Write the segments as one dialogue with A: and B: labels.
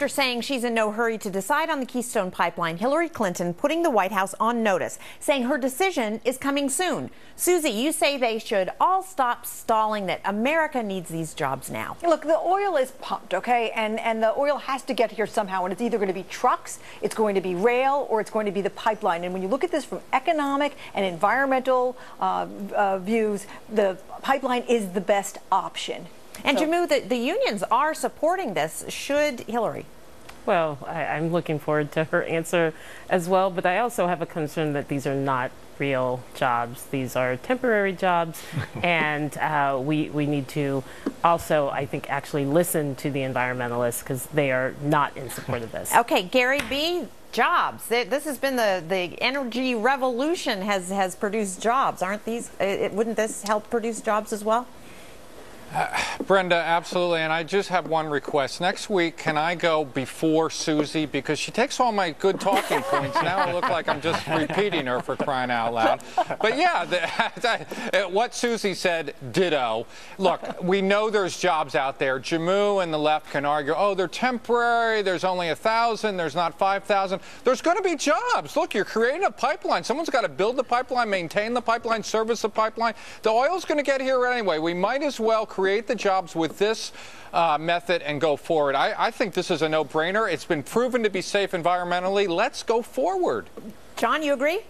A: After saying she's in no hurry to decide on the Keystone pipeline, Hillary Clinton putting the White House on notice, saying her decision is coming soon. Susie, you say they should all stop stalling, that America needs these jobs now.
B: Look, the oil is pumped, okay? And the oil has to get here somehow, and it's either going to be trucks, it's going to be rail, or it's going to be the pipeline. And when you look at this from economic and environmental views, the pipeline is the best option.
A: And Jammu, the unions are supporting this. Should Hillary?
C: Well, I'm looking forward to her answer as well, but I also have a concern that these are not real jobs. These are temporary jobs, and we need to also, I think, actually listen to the environmentalists, because they are not in support of this.
A: Okay, Gary B., jobs. This has been the energy revolution has produced jobs. Aren't these, wouldn't this help produce jobs as well?
D: Brenda, absolutely, and I just have one request. Next week, can I go before Susie? Because she takes all my good talking points. Now I look like I'm just repeating her, for crying out loud. But yeah, what Susie said, ditto. Look, we know there's jobs out there. Jammu and the left can argue, oh, they're temporary, there's only 1,000, there's not 5,000. There's going to be jobs. Look, you're creating a pipeline. Someone's got to build the pipeline, maintain the pipeline, service the pipeline. The oil's going to get here anyway. We might as well create the jobs with this method and go forward. I think this is a no-brainer. It's been proven to be safe environmentally. Let's go forward.
A: John, you agree?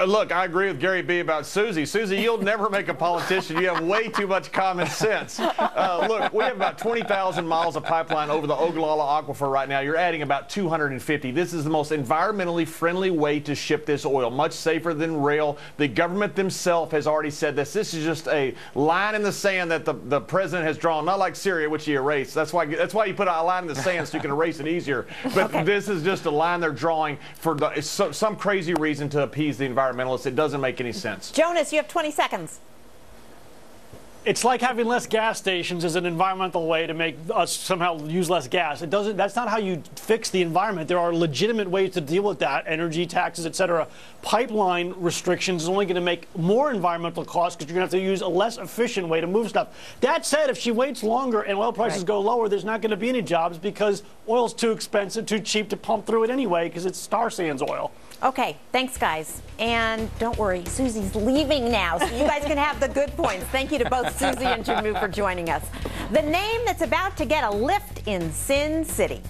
E: Look, I agree with Gary B. about Susie. Susie, you'll never make a politician. You have way too much common sense. Look, we have about 20,000 miles of pipeline over the Ogallala Aquifer right now. You're adding about 250. This is the most environmentally friendly way to ship this oil, much safer than rail. The government themselves has already said this. This is just a line in the sand that the president has drawn, not like Syria, which he erased. That's why you put a line in the sand so you can erase it easier. But okay, this is just a line they're drawing for some crazy reason to appease the environmentalists. It doesn't make any sense.
A: Jonas, you have 20 seconds.
F: It's like having less gas stations is an environmental way to make us somehow use less gas. It doesn't. That's not how you fix the environment. There are legitimate ways to deal with that: energy, taxes, etc. Pipeline restrictions is only going to make more environmental costs, because you're going to have to use a less efficient way to move stuff. That said, if she waits longer and oil prices go lower, there's not going to be any jobs, because oil's too expensive, too cheap to pump through it anyway, because it's tar sands oil.
A: Okay, thanks, guys. And don't worry, Susie's leaving now, so you guys can have the good points. Thank you to both Susie and Jammu for joining us. The name that's about to get a lift in Sin City.